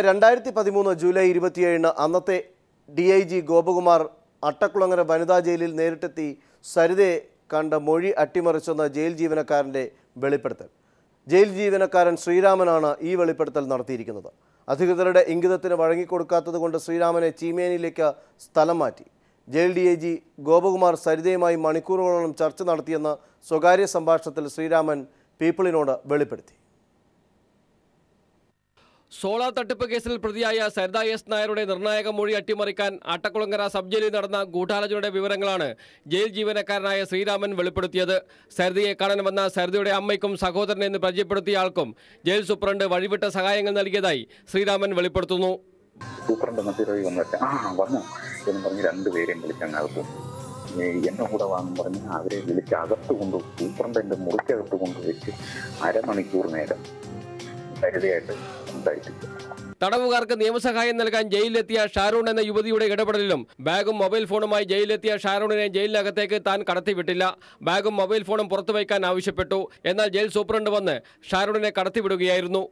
2013 July 27 അന്നത്തെ DIG Gopakumar Attakulangara വനിതാ ജയിലിൽ നേരിട്ടെത്തി സരിതയെ കണ്ട മൊഴി അട്ടിമറിച്ചെന്ന ജയിൽ ജീവനക്കാരൻ്റെ വെളിപ്പെടുത്തൽ. ജയിൽ ജീവനക്കാരൻ ശ്രീരാമനാണ് ഈ വെളിപ്പെടുത്തൽ നടത്തിയിരിക്കുന്നത്. അധികൃതരുടെ ഇംഗിതത്തിന് വഴങ്ങിക്കൊടുക്കാത്തതുകൊണ്ട് ശ്രീരാമനെ ചീമേനിയിലേക്ക് സ്ഥലം മാറ്റി. ജയിൽ DIG ഗോപകുമാർ സരിതയുമായി മണിക്കൂറുകളോളം ചർച്ച നടത്തിയെന്ന് സ്വകാര്യ സംഭാഷണത്തിൽ ശ്രീരാമൻ പീപ്പിളിനോട് വെളിപ്പെടുത്തി. സോളാർ തട്ടിപ്പ് കേസിൽ പ്രതിയായ സരിത S. നായരുടെ നിർണായക മൊഴി അട്ടിമറിക്കാൻ അട്ടക്കുളങ്ങര സബ് ജയിലിൽ നടന്ന ഗൂഢാലോചനയുടെ വിവരങ്ങളാണ് ജയിൽ ജീവനക്കാരനായ ശ്രീരാമൻ വെളിപ്പെടുത്തിയത്. സരിതയെ കാണാൻ വന്ന സരിതയുടെ അമ്മയ്ക്കും സഹോദരനെ എന്ന് പരിചയപ്പെടുത്തിയ ആൾക്കും ജയിൽ സൂപ്രണ്ട് വഴിവിട്ട സഹായങ്ങൾ നൽകിയതായി ശ്രീരാമൻ വെളിപ്പെടുത്തുന്നു. സൂപ്രണ്ട് മറ്റൊരു വന്നു എന്ന് പറഞ്ഞ് രണ്ടുപേരെയും വിളിച്ചങ്ങകത്തു എന്നെ കൂടെ വാങ്ങും പറഞ്ഞ് അവരെ വിളിച്ച് അകത്ത് കൊണ്ടു സൂപ്രണ്ടിന്റെ മുറിക്കകത്ത് കൊണ്ടുവച്ച് അരമണിക്കൂർ നേരം സരിതയായിട്ട് സംസാരിച്ചു. തടവുകാർക്ക് നിയമസഹായം നൽകാൻ ജയിലിലെത്തിയ ഷാരൂൺ എന്ന യുവതിയുടെ ഇടപെടലിലും ബാഗും മൊബൈൽ ഫോണുമായി ജയിലിലെത്തിയ ഷാരൂണിനെ ജയിലിനകത്തേക്ക് താൻ കടത്തിവിട്ടില്ല. ബാഗും മൊബൈൽ ഫോണും പുറത്തു വയ്ക്കാൻ ആവശ്യപ്പെട്ടു. എന്നാൽ ജയിൽ സൂപ്രണ്ട് വന്ന് ഷാരൂണിനെ കടത്തിവിടുകയായിരുന്നു.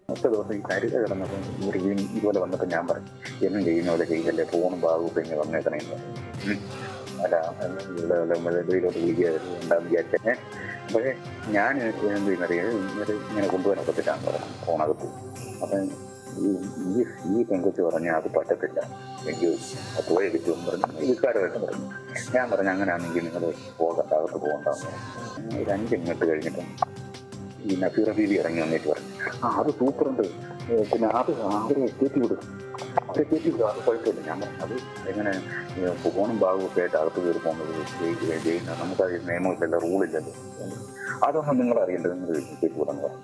ഇതുപോലെ വന്നപ്പോൾ ഞാൻ പറഞ്ഞു എന്നും ചെയ്യുന്ന പോലെ ചെയ്യല്ലേ, ഫോണും ബാഗും പിന്നെ വന്നേക്കണേ അല്ല ഇതിലോട്ട് വിളിക്കായിരുന്നു എന്താന്ന് വിചാരിച്ചേ. പക്ഷേ ഞാൻ എന്ത് ചെയ്യുന്നറിയാം ഇങ്ങനെ കൊണ്ടുപോകാൻ ഒക്കത്തില്ലാന്ന് പറഞ്ഞു ഫോണകത്ത്. അപ്പം ഈ പെങ്കൊച്ച് പറഞ്ഞാൽ അത് പറ്റത്തില്ല, എനിക്ക് പോയ കിട്ടുമെന്ന് പറഞ്ഞു വിസ്താരമായിട്ട് പറഞ്ഞു. ഞാൻ പറഞ്ഞു അങ്ങനെയാണെങ്കിൽ നിങ്ങൾ പോകണ്ട, അകത്ത് പോകണ്ടെന്ന് പറഞ്ഞു. ഒരു 5 മിനിറ്റ് കഴിഞ്ഞിട്ടും ഈ നസീറ ബീവി ഇറങ്ങി വന്നിട്ട് പറഞ്ഞു അത് സൂപ്പറുണ്ട്, പിന്നെ അത് അവരെ കയറ്റി വിടും, അവരെ കയറ്റി വിടും, അത് കുഴപ്പമില്ല. ഞാൻ പറഞ്ഞു അത് എങ്ങനെ ഫോണും ബാഗും ഒക്കെ ആയിട്ട് അകത്ത് കയറി പോകുന്നത് ചെയ്യുന്ന നമുക്ക് നിയമമില്ലല്ലോ, റൂളില്ലല്ലോ, അതൊന്നും നിങ്ങൾ അറിയേണ്ടത്, നിങ്ങൾ കയറ്റി വിടാന്ന് പറഞ്ഞു.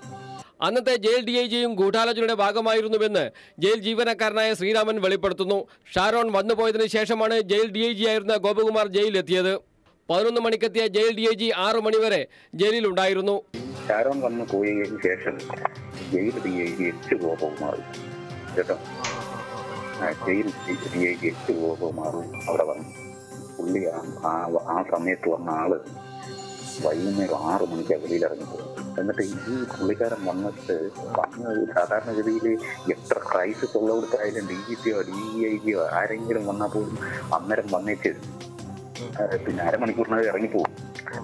അന്നത്തെ ജയിൽ DIGയും ഗൂഢാലോചനയുടെ ഭാഗമായിരുന്നുവെന്ന് ജയിൽ ജീവനക്കാരനായ ശ്രീരാമൻ വെളിപ്പെടുത്തുന്നു. ഷാരോൺ വന്നുപോയതിനു ശേഷമാണ് ജയിൽ DIG ആയിരുന്ന ഗോപകുമാർ ജയിലിലെത്തിയത്. 11 മണിക്കെത്തിയ ജയിൽ DIG 6 മണിവരെ ജയിലിലുണ്ടായിരുന്നു. ഷാരോൺ വന്നു പോയതിനു ശേഷം ജയിൽ DIG H. ഗോപകുമാർ കേട്ടോ, ജയിൽ DIG H. ഗോപകുമാർ അവിടെ വന്നു. പുള്ളി ആ സമയത്ത് വന്ന ആള് വൈകുന്നേരം 6 മണിക്ക് വെളിയിലിറങ്ങിപ്പോയി. എന്നിട്ട് ഈ പുള്ളിക്കാരൻ വന്നിട്ട് സാധാരണഗതിയിൽ എത്ര ക്രൈസിസ് ഉള്ളവർക്കായാലും DGPയോ DIGയോ ആരെങ്കിലും വന്നാൽ പോലും അന്നേരം വന്നേച്ച് പിന്നെ അരമണിക്കൂറിനകം ഇറങ്ങിപ്പോകും.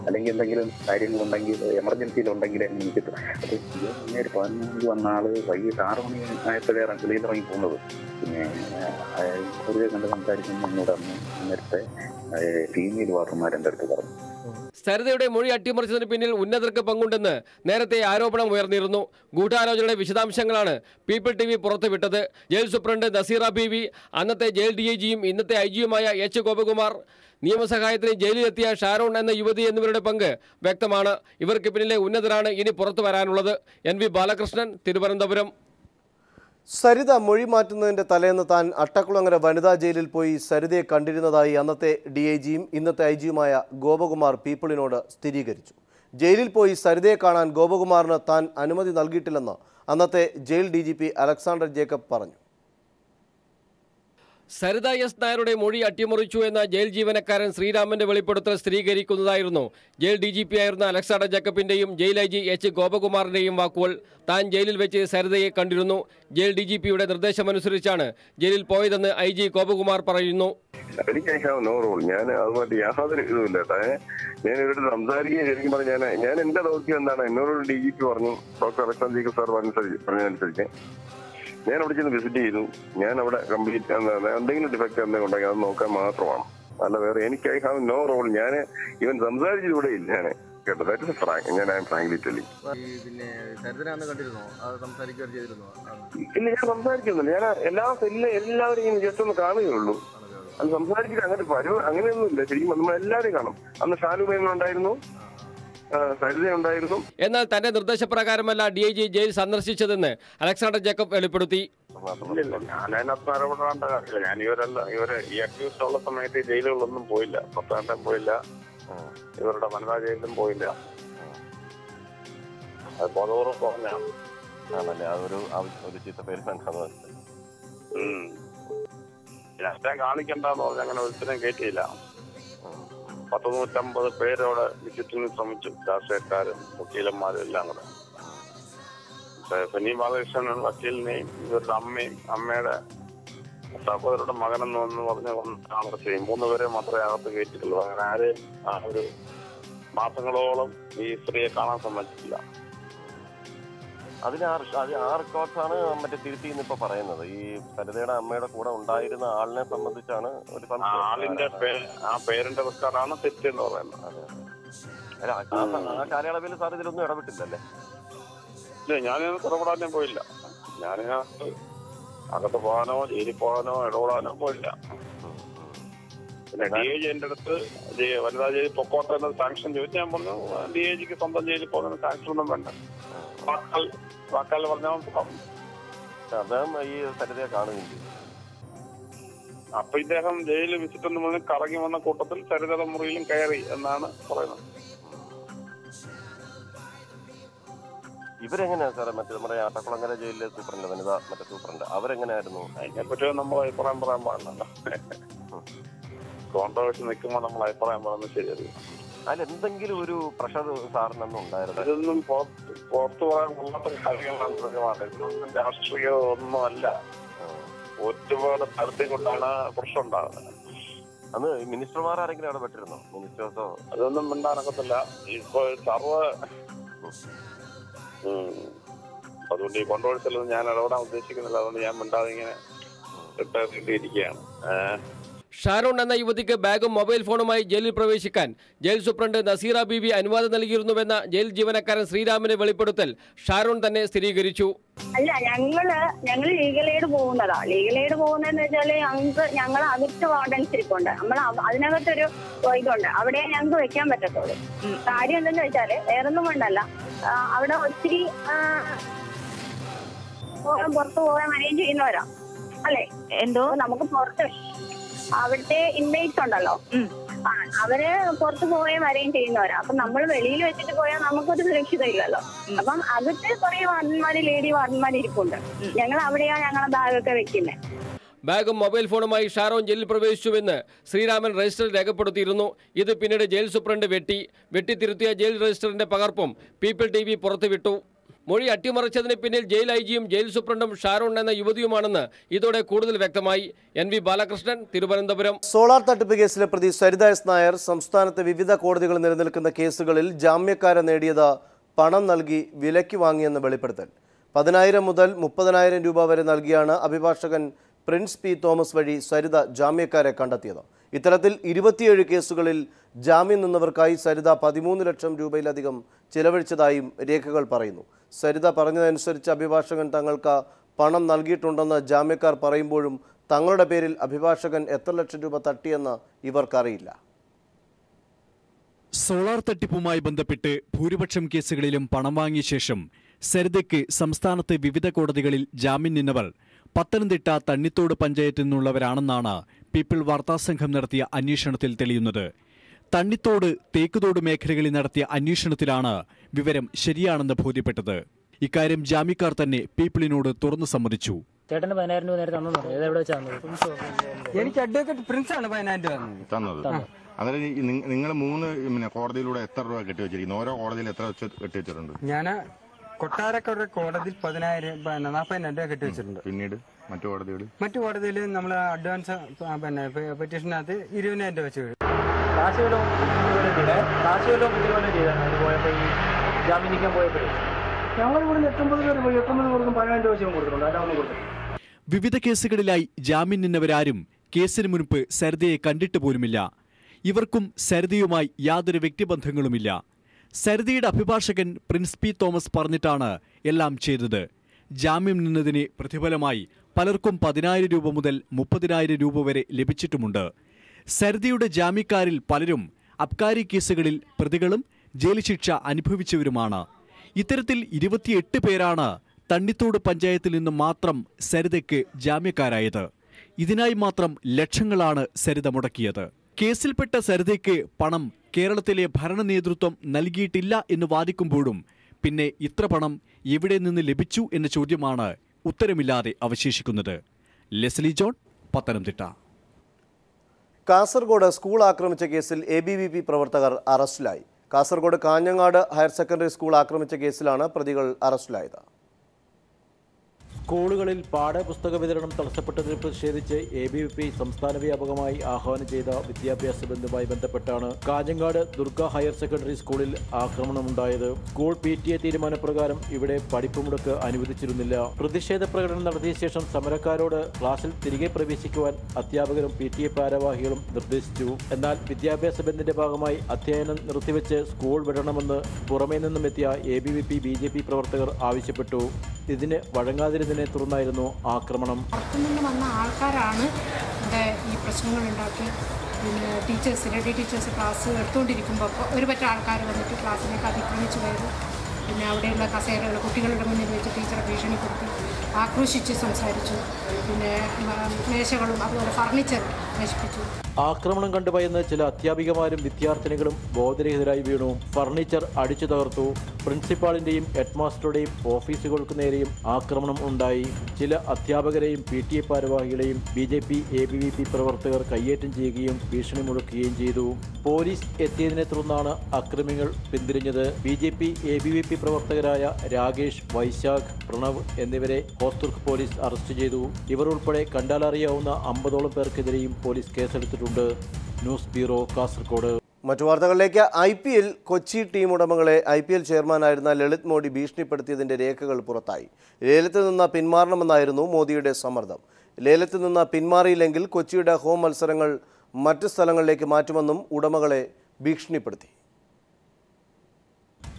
അല്ലെങ്കിൽ എന്തെങ്കിലും കാര്യങ്ങളുണ്ടെങ്കിൽ എമർജൻസിയിലുണ്ടെങ്കിൽ എനിക്ക് അത് 15 വന്ന ആള് വൈകിട്ട് 6 മണി ആയപ്പോഴേ വെളിയിൽ ഇറങ്ങി പോകുന്നത്. പിന്നെ പൊതുവെ കണ്ട് സംസാരിക്കുന്ന എന്നോട് നേരത്തെ ഫീമെയിൽ വാർഡർമാരെൻ്റെ അടുത്ത് പറഞ്ഞു. സരിതയുടെ മൊഴി അട്ടിമറിച്ചതിന് പിന്നിൽ ഉന്നതർക്ക് പങ്കുണ്ടെന്ന് നേരത്തെ ആരോപണം ഉയർന്നിരുന്നു. ഗൂഢാലോചനയുടെ വിശദാംശങ്ങളാണ് പീപ്പിൾ TV പുറത്തുവിട്ടത്. ജയിൽ സൂപ്രണ്ട് നസീറ ബീവി, അന്നത്തെ ജയിൽ DIGയും ഇന്നത്തെ IGയുമായ H. ഗോപകുമാർ, നിയമസഹായത്തിന് ജയിലിലെത്തിയ ഷാരോൺ എന്ന യുവതി എന്നിവരുടെ പങ്ക് വ്യക്തമാണ്. ഇവർക്ക് പിന്നിലെ ഉന്നതരാണ് ഇനി പുറത്തു വരാനുള്ളത്. NV ബാലകൃഷ്ണൻ, തിരുവനന്തപുരം. സരിത മൊഴി മാറ്റുന്നതിൻ്റെ തലേന്ന് താൻ അട്ടക്കുളങ്ങര വനിതാ ജയിലിൽ പോയി സരിതയെ കണ്ടിരുന്നതായി അന്നത്തെ DIGയും ഇന്നത്തെ IGയുമായ ഗോപകുമാർ പീപ്പിളിനോട് സ്ഥിരീകരിച്ചു. ജയിലിൽ പോയി സരിതയെ കാണാൻ ഗോപകുമാറിന് താൻ അനുമതി നൽകിയിട്ടില്ലെന്ന് അന്നത്തെ ജയിൽ DGP അലക്സാണ്ടർ ജേക്കബ് പറഞ്ഞു. സരിത S. നായരുടെ മൊഴി അട്ടിമറിച്ചു എന്ന ജയിൽ ജീവനക്കാരൻ ശ്രീരാമന്റെ വെളിപ്പെടുത്തൽ സ്ഥിരീകരിക്കുന്നതായിരുന്നു ജയിൽ DGP ആയിരുന്ന അലക്സാണ്ടർ ജേക്കബിന്റെയും ജയിൽ IG H. ഗോപകുമാറിന്റെയും വാക്കുകൾ. താൻ ജയിലിൽ വെച്ച് സരിതയെ കണ്ടിരുന്നു. ജയിൽ DGPയുടെ നിർദ്ദേശമനുസരിച്ചാണ് ജയിലിൽ പോയതെന്ന് IG ഗോപകുമാർ പറയുന്നു. എനിക്ക് നോ റോൾ, ഞാൻ അതുമായിട്ട് യാതൊരു ഇതുമില്ല. ഞാൻ ഇവരോട് സംസാരിക്കുകയും ശരിക്കും പറഞ്ഞാൽ ഞാൻ എന്റെ ദൗത്യം എന്താണ് എന്നോട് DGP പറഞ്ഞു, ഡോക്ടർ അലക്സാണ്ടർ ജേക്കബ് സാർ പറഞ്ഞതനുസരിച്ച് ഞാൻ അവിടെ ചെന്ന് വിസിറ്റ് ചെയ്തു. ഞാൻ അവിടെ കംപ്ലീറ്റ് എന്തെങ്കിലും ഡിഫക്റ്റ് എന്തെങ്കിലും ഉണ്ടെങ്കിൽ അത് നോക്കാൻ മാത്രമാണ്, അല്ല വേറെ എനിക്ക് ഐ ഹാവ് നോ റോൾ. ഞാൻ ഇവൻ സംസാരിച്ചത് ഇവിടെ ഇല്ല. ഞാൻ കേട്ടോ, ദാറ്റ് ഇസ് ഫ്രാങ്ക്, ഞാൻ ഫ്രാങ്ക്ലി ടെല്ലിങ്. പിന്നെ ഇല്ല, ഞാൻ സംസാരിക്കുന്നില്ല. ഞാൻ എല്ലാവരെയും ജസ്റ്റ് ഒന്ന് കാണുകയുള്ളൂ. അത് സംസാരിച്ചിട്ട് അങ്ങനെയൊന്നും ഇല്ല. ശരിക്കും നമ്മളെല്ലാവരെയും കാണും. അന്ന് ഷാനു ഉണ്ടായിരുന്നു, എന്നാൽ തന്റെ നിർദ്ദേശപ്രകാരമല്ല DIG ജയിൽ സന്ദർശിച്ചതെന്ന് അലക്സാണ്ടർ ജേക്കബ് വെളിപ്പെടുത്തി. ഞാനതിനകത്ത് ആരോപണം കാര്യമില്ല. ഞാൻ ഇവരെ ഈ അക്യൂസ്ഡ് ഉള്ള സമയത്ത് ജയിലുകളൊന്നും പോയില്ല. പത്താണ്ടം പോയില്ല, ഇവരുടെ വനിതാ ജയിലിലും പോയില്ല. അത് ബോധപൂർവ്വം കുറഞ്ഞാണ്. ആണല്ലേ, അതൊരു ചീത്ത പേര് രാഷ്ട്രീയം കാണിക്കണ്ടെന്ന് പറഞ്ഞ് അങ്ങനെ ഒരുത്തരം കയറ്റിയില്ല. 150 പേരോടെ വിസിറ്റിന് ശ്രമിച്ചു, രാഷ്ട്രീയക്കാരും വക്കീലന്മാരും എല്ലാം കൂടെ. ഫെനി ബാലകൃഷ്ണൻ വക്കീലിനെയും ഇവരുടെ അമ്മയും അമ്മയുടെ സഹോദരയുടെ മകനെന്ന് പറഞ്ഞ് താമസിച്ചു. 3 പേരെ മാത്രമേ അകത്ത് കയറ്റിട്ടുള്ളൂ. അങ്ങനെ ആരെയും ആ ഒരു മാസങ്ങളോളം ഈ സ്ത്രീയെ കാണാൻ സമ്മതിച്ചിട്ടില്ല. അതിന് ആ റെക്കോർഡ്സാണ് മറ്റേ തിരുത്തിന്ന് ഇപ്പൊ പറയുന്നത്. ഈ സരിതയുടെ അമ്മയുടെ കൂടെ ഉണ്ടായിരുന്ന ആളിനെ സംബന്ധിച്ചാണ് ഒരു ആളിന്റെ ആ പേരിന്റെ റെക്കോർഡാണ് തെറ്റ് എന്ന് പറയുന്നത്. ആ കാലയളവിൽ സാർ ഇതിലൊന്നും ഇടപെട്ടില്ലല്ലേ? ഇല്ല, ഞാനിതിനകത്ത് ഇടപെടാനേ പോയില്ല. ഞാനിതിനകത്ത് അകത്ത് പോകാനോ ജയിലിൽ പോകാനോ ഇടപെടാനോ പോയില്ല. പിന്നെ DIG എന്റെ അടുത്ത് വനിതാ ജയിലിൽ പൊക്കോട്ടെ എന്ന സാങ്ഷൻ ചോദിച്ചു. ഞാൻ പറഞ്ഞു DIGക്ക് സ്വന്തം ജയിലിൽ പോകുന്ന സാങ്ഷൻ ഒന്നും വേണ്ട, വാക്കാൽ പറഞ്ഞാൽ അദ്ദേഹം ഈ സരിതയെ കാണുകയും ചെയ്തു. അപ്പൊ ഇദ്ദേഹം ജയിലിൽ വിസിറ്റ് എന്ന് പറഞ്ഞ് കറങ്ങി വന്ന കൂട്ടത്തിൽ സരിതയുടെ മുറിയിലും കയറി എന്നാണ് പറയുന്നത്. ഇവരെങ്ങനെയാ സാറേ മറ്റേ നമ്മുടെ അട്ടക്കുളങ്ങര ജയിലിലെ സൂപ്രണ്ട് വനിതാ മറ്റേ സൂപ്രണ്ട് അവരെങ്ങനെയായിരുന്നു? അതിനെപ്പറ്റി നമ്മൾ അഭിപ്രായം പറയാൻ പാടില്ലല്ലോ. കോൺട്രവേഴ്സി നിൽക്കുമ്പോൾ നമ്മൾ അഭിപ്രായം പറയുന്നത് ശരിയല്ല. അതിലെന്തെങ്കിലും ഒരു പ്രഷർ സാറിനൊന്നും ഉണ്ടായിരുന്നു? ഇതൊന്നും പുറത്തു പറയാൻ കൊള്ളാത്ത കാര്യങ്ങളാണ്. ഇതൊന്നും രാഷ്ട്രീയം ഒന്നും അല്ല. ഒരുപാട് തരത്തിൽ കൊണ്ടാണ് പ്രശ്നം ഉണ്ടാകുന്നത്. അന്ന് മിനിസ്റ്റർമാർ ആരെങ്കിലും ഇടപെട്ടിരുന്നോ? മിനിസ്റ്റേഴ്സോ? അതൊന്നും മിണ്ടാനൊക്കത്തില്ല. ഇപ്പൊ അതുകൊണ്ട് ഈ കോൺട്രവേഴ്സിലൊന്നും ഞാൻ ഇടപെടാൻ ഉദ്ദേശിക്കുന്നില്ല. അതുകൊണ്ട് ഞാൻ മിണ്ടാതെ ഇങ്ങനെ ഇരിക്കുകയാണ്. ഷാരോൺ എന്ന യുവതിക്ക് ബാഗും മൊബൈൽ ഫോണുമായി ജയിലിൽ പ്രവേശിക്കാൻ ജയിൽ സൂപ്രണ്ട് നസീറ ബീവി അനുവാദം നൽകിയിരുന്നുവെന്ന ജയിൽ ജീവനക്കാരൻ ശ്രീരാമിന്റെ വെളിപ്പെടുത്തൽ ഷാരോൺ തന്നെ സ്ഥിരീകരിച്ചു. അല്ല, ഞങ്ങൾ ലീഗൽ എയ്ഡ് പോകുന്നതാ. ലീഗൽ എയ്ഡ് പോകുന്നതെന്ന് വെച്ചാല് ഞങ്ങൾ അകത്ത് വാർഡൻസ് ഇരിപ്പുണ്ട്. നമ്മൾ അതിനകത്തൊരു ഇതുണ്ട്, അവിടെ ഞങ്ങൾക്ക് വെക്കാൻ പറ്റത്തുള്ളൂ. കാര്യം എന്തെന്ന് വെച്ചാല് വേറൊന്നും കൊണ്ടല്ല, അവിടെ ഒത്തിരി പുറത്തു പോകാൻ അറേഞ്ച് ചെയ്യുന്നവരാ അല്ലെ. എന്തോ നമുക്ക് പുറത്ത് അവിടുത്തെ ഇൻമേറ്റ്സ് ഉണ്ടല്ലോ, അവര് പുറത്ത് പോവുകയും വരെയും ചെയ്യുന്നവരാ. അപ്പൊ നമ്മൾ വെളിയിൽ വെച്ചിട്ട് പോയാൽ നമുക്കൊരു സുരക്ഷിത ഇല്ലല്ലോ. അപ്പം അകത്ത് കുറെ വാർഡന്മാര് ലേഡി വാർഡന്മാർ ഇരിപ്പുണ്ട്. ഞങ്ങൾ അവിടെയാ ഞങ്ങളെ ബാഗൊക്കെ വെക്കുന്നത്. ബാഗും മൊബൈൽ ഫോണുമായി ഷാരോൺ ജയിലിൽ പ്രവേശിച്ചുവെന്ന് ശ്രീരാമൻ രജിസ്റ്ററിൽ രേഖപ്പെടുത്തിയിരുന്നു. ഇത് പിന്നീട് ജയിൽ സൂപ്രണ്ട് വെട്ടിത്തിരുത്തിയ ജയിൽ രജിസ്റ്ററിന്റെ പകർപ്പും പീപ്പിൾ TV പുറത്തുവിട്ടു. മൊഴി അട്ടിമറിച്ചതിന് പിന്നിൽ ജയിൽ IGയും ജയിൽ സൂപ്രണ്ടും ഷാരോൺ എന്ന യുവതിയുമാണെന്ന് ഇതോടെ കൂടുതൽ വ്യക്തമായി. NV ബാലകൃഷ്ണൻ, തിരുവനന്തപുരം. സോളാർ തട്ടിപ്പ് കേസിലെ പ്രതി സരിത S. നായർ സംസ്ഥാനത്തെ വിവിധ കോടതികളിൽ നിലനിൽക്കുന്ന കേസുകളിൽ ജാമ്യക്കാരെ നേടിയത് പണം നൽകി വിലയ്ക്ക് വാങ്ങിയെന്ന് വെളിപ്പെടുത്തൽ. 10,000 മുതൽ 30,000 രൂപ വരെ നൽകിയാണ് അഭിഭാഷകൻ പ്രിൻസ് P. തോമസ് വഴി സരിത ജാമ്യക്കാരെ കണ്ടെത്തിയത്. ഇത്തരത്തിൽ 27 കേസുകളിൽ ജാമ്യം നിന്നവർക്കായി സരിത 13 ലക്ഷം രൂപയിലധികം ചിലവഴിച്ചതായും രേഖകൾ പറയുന്നു. സരിത പറഞ്ഞതനുസരിച്ച് അഭിഭാഷകൻ തങ്ങൾക്ക് പണം നൽകിയിട്ടുണ്ടെന്ന് ജാമ്യക്കാർ പറയുമ്പോഴും തങ്ങളുടെ പേരിൽ അഭിഭാഷകൻ എത്ര ലക്ഷം രൂപ തട്ടിയെന്ന് ഇവർക്കറിയില്ല. സോളാർ തട്ടിപ്പുമായി ബന്ധപ്പെട്ട് ഭൂരിപക്ഷം കേസുകളിലും പണം വാങ്ങിയ ശേഷം സരിതയ്ക്ക് സംസ്ഥാനത്തെ വിവിധ കോടതികളിൽ ജാമ്യം നിന്നവർ പത്തനംതിട്ട തണ്ണിത്തോട് പഞ്ചായത്തിൽ നിന്നുള്ളവരാണെന്നാണ് പീപ്പിൾ വാർത്താസംഘം നടത്തിയ അന്വേഷണത്തിൽ തെളിയുന്നത്. തണ്ണിത്തോട് തേക്കുതോട് മേഖലകളിൽ നടത്തിയ അന്വേഷണത്തിലാണ് വിവരം ശരിയാണെന്ന് ബോധ്യപ്പെട്ടത്. ഇക്കാര്യം ജാമ്യക്കാർ തന്നെ പീപ്പിളിനോട് തുറന്നു സമ്മതിച്ചു. ചേട്ടന് 10,000 രൂപ നേരെ തന്നു. എനിക്ക് അഡ്വക്കേറ്റ് പ്രിൻസ് ആണ് 10,000 രൂപ തന്നത്. അതായത് നിങ്ങൾ 3 കോടതിയിലൂടെ എത്ര രൂപ കെട്ടിവെച്ചിരിക്കുന്നു? ഓരോ കോടതിയിൽ എത്ര വെച്ച് കെട്ടിവെച്ചിട്ടുണ്ട്? ഞാൻ കൊട്ടാരക്കര കോടതിയിൽ 40,000 രൂപ കെട്ടിവെച്ചിട്ടുണ്ട്. പിന്നീട് മറ്റു കോടതിയിൽ നമ്മൾ അഡ്വാൻസ് പെറ്റീഷനകത്ത് 20,000 രൂപ വെച്ച് കാശ് വല്ലതും പോയപ്പോ ഈ ജാമ്യം പോയപ്പോഴേ ഞങ്ങൾ ഇവിടെ 89 പേർക്കും 15,000 രൂപ വെച്ചും കൊടുത്തിട്ടുണ്ട്. അതൊന്നും കൊടുത്തിട്ടുണ്ട്. വിവിധ കേസുകളിലായി ജാമ്യം നിന്നവരാരും കേസിന് മുൻപ് സരിതയെ കണ്ടിട്ട് പോലുമില്ല. ഇവർക്കും സരിതയുമായി യാതൊരു വ്യക്തിബന്ധങ്ങളുമില്ല. സരിതയുടെ അഭിഭാഷകൻ പ്രിൻസ് P. തോമസ് പറഞ്ഞിട്ടാണ് എല്ലാം ചെയ്തത്. ജാമ്യം നിന്നതിന് പ്രതിഫലമായി പലർക്കും 10,000 രൂപ മുതൽ 30,000 രൂപ വരെ ലഭിച്ചിട്ടുമുണ്ട്. സരിതയുടെ ജാമ്യക്കാരിൽ പലരും അബ്കാരി കേസുകളിൽ പ്രതികളും ജയിൽ ശിക്ഷ അനുഭവിച്ചവരുമാണ്. ഇത്തരത്തിൽ 28 പേരാണ് തണ്ണിത്തോട് പഞ്ചായത്തിൽ നിന്ന് മാത്രം സരിതയ്ക്ക് ജാമ്യക്കാരായത്. ഇതിനായി മാത്രം ലക്ഷങ്ങളാണ് സരിത മുടക്കിയത്. കേസിൽപ്പെട്ട സരിതയ്ക്ക് പണം കേരളത്തിലെ ഭരണ നേതൃത്വം നൽകിയിട്ടില്ല എന്ന് വാദിക്കുമ്പോഴും പിന്നെ ഇത്ര പണം എവിടെ നിന്ന് ലഭിച്ചു എന്ന ചോദ്യമാണ് ഉത്തരമില്ലാതെ അവശേഷിക്കുന്നത്. Leslie John, Pathanamthitta. Kasaragod school ആക്രമിച്ച കേസിൽ ABVP പ്രവർത്തകർ അറസ്റ്റിലായി. Kasaragod Kanhangad higher secondary school ആക്രമിച്ച കേസിലാണ് പ്രതികൾ അറസ്റ്റിലായത്. സ്കൂളുകളിൽ പാഠ്യപുസ്തക വിതരണം തടസ്സപ്പെട്ടതിൽ പ്രതിഷേധിച്ച് ABVP സംസ്ഥാന വ്യാപകമായി ആഹ്വാനം ചെയ്ത വിദ്യാഭ്യാസ ബന്ധവുമായി ബന്ധപ്പെട്ടാണ് കാഞ്ഞങ്ങാട് ദുർഗ ഹയർ സെക്കൻഡറി സ്കൂളിൽ ആക്രമണമുണ്ടായത്. സ്കൂൾ PTA തീരുമാനപ്രകാരം ഇവിടെ പഠിപ്പ് മുടക്ക് അനുവദിച്ചിരുന്നില്ല. പ്രതിഷേധ പ്രകടനം നടത്തിയ ശേഷം സമരക്കാരോട് ക്ലാസ്സിൽ തിരികെ പ്രവേശിക്കുവാൻ അധ്യാപകരും PTA ഭാരവാഹികളും നിർദ്ദേശിച്ചു. എന്നാൽ വിദ്യാഭ്യാസ ബന്ദിന്റെ ഭാഗമായി അധ്യയനം നിർത്തിവെച്ച് സ്കൂൾ വിടണമെന്ന് പുറമേ നിന്നും എത്തിയ ABVP BJP പ്രവർത്തകർ ആവശ്യപ്പെട്ടു. ഇതിന് വഴങ്ങാതിരുന്നതിനെ തുടർന്നായിരുന്നു ആക്രമണം. പുറത്തുനിന്ന് വന്ന ആൾക്കാരാണ് ഇവിടെ ഈ പ്രശ്നങ്ങൾ ഉണ്ടാക്കി. പിന്നെ ലേഡി ടീച്ചേഴ്സ് ക്ലാസ് എടുത്തുകൊണ്ടിരിക്കുമ്പോൾ ഒരു പറ്റ ആൾക്കാർ വന്നിട്ട് ക്ലാസ്സിലേക്ക് അതിക്രമിച്ചു കയറി. പിന്നെ അവിടെയുള്ള കസേരകൾ കുട്ടികളുടെ മുന്നിൽ വെച്ച് ടീച്ചറെ ഭീഷണിപ്പെടുത്തി ആക്രോശിച്ച് സംസാരിച്ചു. പിന്നെ മേശകളും അതുപോലെ ഫർണിച്ചർ നശിപ്പിച്ചു. ആക്രമണം കണ്ടുഭയന്ന് ചില അധ്യാപികമാരും വിദ്യാർത്ഥിനികളും ബോധരഹിതരായി വീണു. ഫർണിച്ചർ അടിച്ചു തകർത്തു. പ്രിൻസിപ്പാളിന്റെയും ഹെഡ്മാസ്റ്ററുടെയും ഓഫീസുകൾക്ക് നേരെയും ആക്രമണം ഉണ്ടായി. ചില അധ്യാപകരെയും PTA ഭാരവാഹികളെയും BJP ABVP പ്രവർത്തകർ കയ്യേറ്റം ചെയ്യുകയും ഭീഷണി മുഴക്കുകയും ചെയ്തു. പോലീസ് എത്തിയതിനെ തുടർന്നാണ് അക്രമികൾ പിന്തിരിഞ്ഞത്. BJP ABVP പ്രവർത്തകരായ രാകേഷ്, വൈശാഖ്, പ്രണവ് എന്നിവരെ ഹോസ്ദുർഗ് പോലീസ് അറസ്റ്റ് ചെയ്തു. ഇവർ ഉൾപ്പെടെ കണ്ടാലറിയാവുന്ന 50ഓളം പേർക്കെതിരെയും പോലീസ് കേസെടുത്തിട്ടുണ്ട്. News bureau, Kasaragod. മറ്റു വാർത്തകളിലേക്ക്. IPL കൊച്ചി ടീം ഉടമകളെ IPL ചെയർമാനായിരുന്ന ലളിത് മോഡി ഭീഷണിപ്പെടുത്തിയതിന്റെ രേഖകൾ പുറത്തായി. ലേലത്തിൽ നിന്ന് പിന്മാറണമെന്നായിരുന്നു മോദിയുടെ സമ്മർദ്ദം. ലേലത്തിൽ നിന്ന് പിന്മാറിയില്ലെങ്കിൽ കൊച്ചിയുടെ ഹോം മത്സരങ്ങൾ മറ്റ് സ്ഥലങ്ങളിലേക്ക് മാറ്റുമെന്നും ഉടമകളെ ഭീഷണിപ്പെടുത്തി.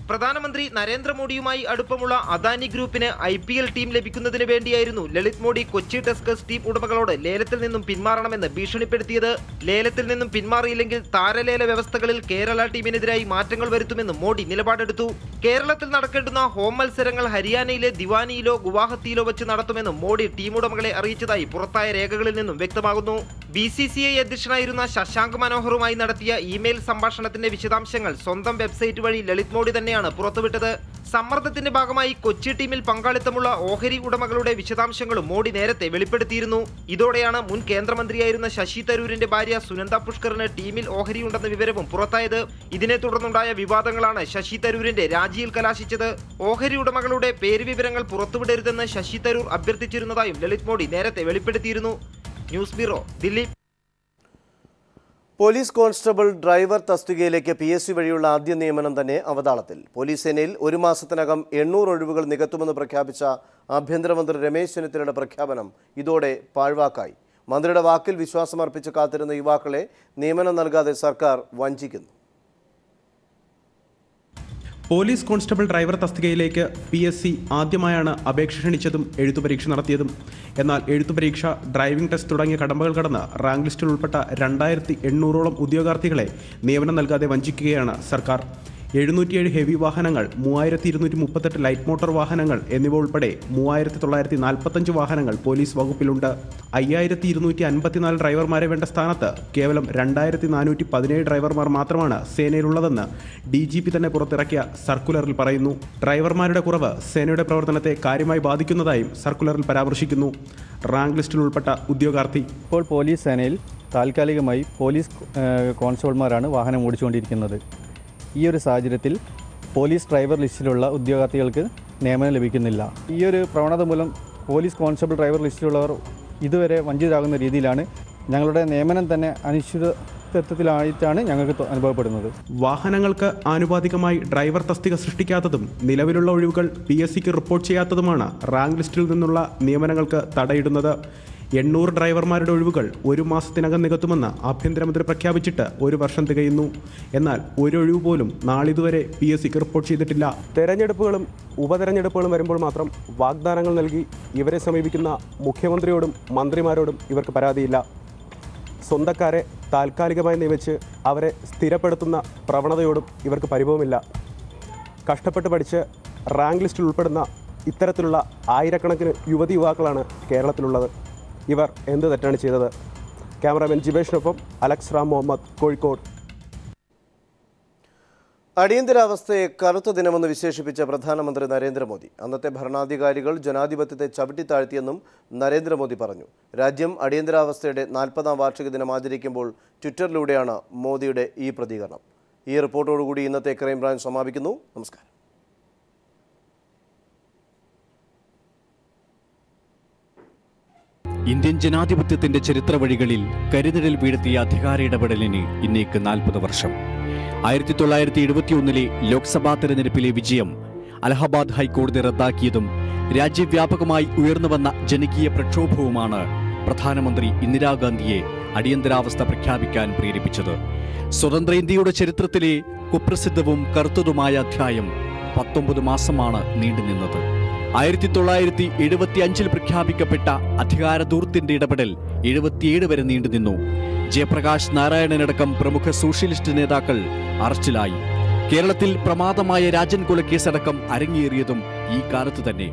പ്രധാനമന്ത്രി നരേന്ദ്രമോദിയുമായി അടുപ്പമുള്ള അദാനി ഗ്രൂപ്പിന് IPL ടീം ലഭിക്കുന്നതിന് വേണ്ടിയായിരുന്നു ലളിത് മോഡി കൊച്ചി ടസ്കേഴ്സ് ടീം ഉടമകളോട് ലേലത്തിൽ നിന്നും പിന്മാറണമെന്ന് ഭീഷണിപ്പെടുത്തിയത്. ലേലത്തിൽ നിന്നും പിന്മാറിയില്ലെങ്കിൽ താരലേല വ്യവസ്ഥകളിൽ കേരള ടീമിനെതിരായി മാറ്റങ്ങൾ വരുത്തുമെന്നും മോഡി നിലപാടെടുത്തു. കേരളത്തിൽ നടക്കേണ്ടുന്ന ഹോം മത്സരങ്ങൾ ഹരിയാനയിലെ ദിവാനിയിലോ ഗുവാഹത്തിയിലോ വെച്ച് നടത്തുമെന്നും മോഡി ടീം ഉടമകളെ അറിയിച്ചതായി പുറത്തായ രേഖകളിൽ നിന്നും വ്യക്തമാകുന്നു. BCCI അധ്യക്ഷനായിരുന്ന ശശാങ്ക് മനോഹറുമായി നടത്തിയ ഇമെയിൽ സംഭാഷണത്തിന്റെ വിശദാംശങ്ങൾ സ്വന്തം വെബ്സൈറ്റ് വഴി ലളിത് മോഡി തന്നെയാണ് പുറത്തുവിട്ടത്. സമ്മർദ്ദത്തിന്റെ ഭാഗമായി കൊച്ചി ടീമിൽ പങ്കാളിത്തമുള്ള ഓഹരി ഉടമകളുടെ വിശദാംശങ്ങളും മോഡി നേരത്തെ വെളിപ്പെടുത്തിയിരുന്നു. ഇതോടെയാണ് മുൻ കേന്ദ്രമന്ത്രിയായിരുന്ന ശശി തരൂരിന്റെ ഭാര്യ സുനന്ദ പുഷ്കറിന് ടീമിൽ ഓഹരിയുണ്ടെന്ന വിവരവും പുറത്തായത്. ഇതിനെ തുടർന്നുണ്ടായ വിവാദങ്ങളാണ് ശശി തരൂരിന്റെ രാജിയിൽ കലാശിച്ചത്. ഓഹരി ഉടമകളുടെ പേര് വിവരങ്ങൾ പുറത്തുവിടരുതെന്ന് ശശി തരൂർ അഭ്യർത്ഥിച്ചിരുന്നതായും ലളിത് മോഡി നേരത്തെ വെളിപ്പെടുത്തിയിരുന്നു. News bureau, Delhi. Police constable driver തസ്തികയിലേക്ക് PSC വഴിയുള്ള ആദ്യ നിയമനം തന്നെ അവതാളത്തിൽ. പോലീസ് സേനയിൽ 1 മാസത്തിനകം 800 ഒഴിവുകൾ നികത്തുമെന്ന് പ്രഖ്യാപിച്ച ആഭ്യന്തരമന്ത്രി രമേശ് ചെന്നിത്തലയുടെ പ്രഖ്യാപനം ഇതോടെ പാഴ്വാക്കായി. മന്ത്രിയുടെ വാക്കിൽ വിശ്വാസമർപ്പിച്ച് കാത്തിരുന്ന യുവാക്കളെ നിയമനം നൽകാതെ സർക്കാർ വഞ്ചിക്കുന്നു. പോലീസ് കോൺസ്റ്റബിൾ ഡ്രൈവർ തസ്തികയിലേക്ക് PSC ആദ്യമായാണ് അപേക്ഷ ക്ഷണിച്ചതും എഴുത്തുപരീക്ഷ നടത്തിയതും. എന്നാൽ എഴുത്തുപരീക്ഷ, ഡ്രൈവിംഗ് ടെസ്റ്റ് തുടങ്ങിയ കടമ്പകൾ കടന്ന് റാങ്ക് ലിസ്റ്റിൽ ഉൾപ്പെട്ട 2800ഓളം ഉദ്യോഗാർത്ഥികളെ നിയമനം നൽകാതെ വഞ്ചിക്കുകയാണ് സർക്കാർ. 707 ഹെവി വാഹനങ്ങൾ, 3238 ലൈറ്റ് മോട്ടോർ വാഹനങ്ങൾ എന്നിവ ഉൾപ്പെടെ 3945 വാഹനങ്ങൾ പോലീസ് വകുപ്പിലുണ്ട്. 5254 ഡ്രൈവർമാരെ വേണ്ട സ്ഥാനത്ത് കേവലം 2417 ഡ്രൈവർമാർ മാത്രമാണ് സേനയിലുള്ളതെന്ന് DGP തന്നെ പുറത്തിറക്കിയ സർക്കുലറിൽ പറയുന്നു. ഡ്രൈവർമാരുടെ കുറവ് സേനയുടെ പ്രവർത്തനത്തെ കാര്യമായി ബാധിക്കുന്നതായും സർക്കുലറിൽ പരാമർശിക്കുന്നു. റാങ്ക് ലിസ്റ്റിൽ ഉൾപ്പെട്ട ഉദ്യോഗാർത്ഥി. ഇപ്പോൾ പോലീസ് സേനയിൽ താൽക്കാലികമായി പോലീസ് കോൺസ്റ്റബിൾമാരാണ് വാഹനം ഓടിച്ചുകൊണ്ടിരിക്കുന്നത്. ഈ ഒരു സാഹചര്യത്തിൽ പോലീസ് ഡ്രൈവർ ലിസ്റ്റിലുള്ള ഉദ്യോഗാർത്ഥികൾക്ക് നിയമനം ലഭിക്കുന്നില്ല. ഈ ഒരു പ്രവണത മൂലം പോലീസ് കോൺസ്റ്റബിൾ ഡ്രൈവർ ലിസ്റ്റിലുള്ളവർ ഇതുവരെ വഞ്ചിതരാകുന്ന രീതിയിലാണ്. ഞങ്ങളുടെ നിയമനം തന്നെ അനിശ്ചിതത്വത്തിലായിട്ടാണ് ഞങ്ങൾക്ക് അനുഭവപ്പെടുന്നത്. വാഹനങ്ങൾക്ക് ആനുപാതികമായി ഡ്രൈവർ തസ്തിക സൃഷ്ടിക്കാത്തതും നിലവിലുള്ള ഒഴിവുകൾ PSCക്ക് റിപ്പോർട്ട് ചെയ്യാത്തതുമാണ് റാങ്ക് ലിസ്റ്റിൽ നിന്നുള്ള നിയമനങ്ങൾക്ക് തടയിടുന്നത്. 800 ഡ്രൈവർമാരുടെ ഒഴിവുകൾ 1 മാസത്തിനകം നികത്തുമെന്ന് ആഭ്യന്തരമന്ത്രി പ്രഖ്യാപിച്ചിട്ട് 1 വർഷം തികയുന്നു. എന്നാൽ ഒരു ഒഴിവ് പോലും നാളിതുവരെ PSCക്ക് റിപ്പോർട്ട് ചെയ്തിട്ടില്ല. തെരഞ്ഞെടുപ്പുകളും ഉപതെരഞ്ഞെടുപ്പുകളും വരുമ്പോൾ മാത്രം വാഗ്ദാനങ്ങൾ നൽകി ഇവരെ സമീപിക്കുന്ന മുഖ്യമന്ത്രിയോടും മന്ത്രിമാരോടും ഇവർക്ക് പരാതിയില്ല. സ്വന്തക്കാരെ താൽക്കാലികമായി നിയമിച്ച് അവരെ സ്ഥിരപ്പെടുത്തുന്ന പ്രവണതയോടും ഇവർക്ക് പരിഭവമില്ല. കഷ്ടപ്പെട്ട് പഠിച്ച് റാങ്ക് ലിസ്റ്റിൽ ഉൾപ്പെടുന്ന ഇത്തരത്തിലുള്ള ആയിരക്കണക്കിന് യുവതിയുവാക്കളാണ് കേരളത്തിലുള്ളത്. ഇവർ എന്ത് തെറ്റാണ് ചെയ്തത്? ക്യാമറാമാൻ ജിബേഷിനൊപ്പം അലക്സ് റാം മുഹമ്മദ്, കോഴിക്കോട്. അടിയന്തരാവസ്ഥയെ കറുത്ത ദിനമെന്ന് വിശേഷിപ്പിച്ച പ്രധാനമന്ത്രി നരേന്ദ്രമോദി. അന്നത്തെ ഭരണാധികാരികൾ ജനാധിപത്യത്തെ ചവിട്ടിത്താഴ്ത്തിയെന്നും നരേന്ദ്രമോദി പറഞ്ഞു. രാജ്യം അടിയന്തരാവസ്ഥയുടെ 40ാം വാർഷിക ദിനം ആചരിക്കുമ്പോൾ ട്വിറ്ററിലൂടെയാണ് മോദിയുടെ ഈ പ്രതികരണം. ഈ റിപ്പോർട്ടോടുകൂടി ഇന്നത്തെ ക്രൈംബ്രാഞ്ച് സമാപിക്കുന്നു. നമസ്കാരം. ഇന്ത്യൻ ജനാധിപത്യത്തിന്റെ ചരിത്ര വഴികളിൽ കരിനിഴൽ വീഴ്ത്തിയ അധികാര ഇടപെടലിന് ഇന്നേക്ക് 40 വർഷം. 1971 ലോക്സഭാ തെരഞ്ഞെടുപ്പിലെ വിജയം അലഹബാദ് ഹൈക്കോടതി റദ്ദാക്കിയതും രാജ്യവ്യാപകമായി ഉയർന്നുവന്ന ജനകീയ പ്രക്ഷോഭവുമാണ് പ്രധാനമന്ത്രി ഇന്ദിരാഗാന്ധിയെ അടിയന്തരാവസ്ഥ പ്രഖ്യാപിക്കാൻ പ്രേരിപ്പിച്ചത്. സ്വതന്ത്ര ഇന്ത്യയുടെ ചരിത്രത്തിലെ കുപ്രസിദ്ധവും കറുത്തതുമായ അധ്യായം 19 മാസമാണ് നീണ്ടുനിന്നത്. 1975 പ്രഖ്യാപിക്കപ്പെട്ട അധികാരധൂർത്തിന്റെ ഇടപെടൽ 77 വരെ നീണ്ടുനിന്നു. ജയപ്രകാശ് നാരായണനടക്കം പ്രമുഖ സോഷ്യലിസ്റ്റ് നേതാക്കൾ അറസ്റ്റിലായി. കേരളത്തിൽ പ്രമാദമായ രാജൻ കൊലക്കേസടക്കം അരങ്ങേറിയതും ഈ കാലത്ത് തന്നെ.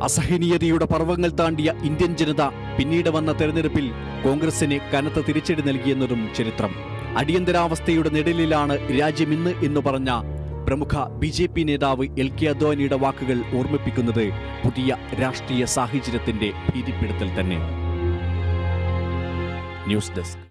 അസഹനീയതയുടെ പർവ്വങ്ങൾ താണ്ടിയ ഇന്ത്യൻ ജനത പിന്നീട് വന്ന തെരഞ്ഞെടുപ്പിൽ കോൺഗ്രസിന് കനത്ത തിരിച്ചടി നൽകിയെന്നതും ചരിത്രം. അടിയന്തരാവസ്ഥയുടെ നിഴലിലാണ് രാജ്യമിന്ന് എന്ന് പറഞ്ഞ പ്രമുഖ BJP നേതാവ് LK അദ്വാനിയുടെ വാക്കുകൾ ഓർമ്മിപ്പിക്കുന്നത് പുതിയ രാഷ്ട്രീയ സാഹചര്യത്തിന്റെ ഭീതിപ്പെടുത്തൽ തന്നെ. News desk.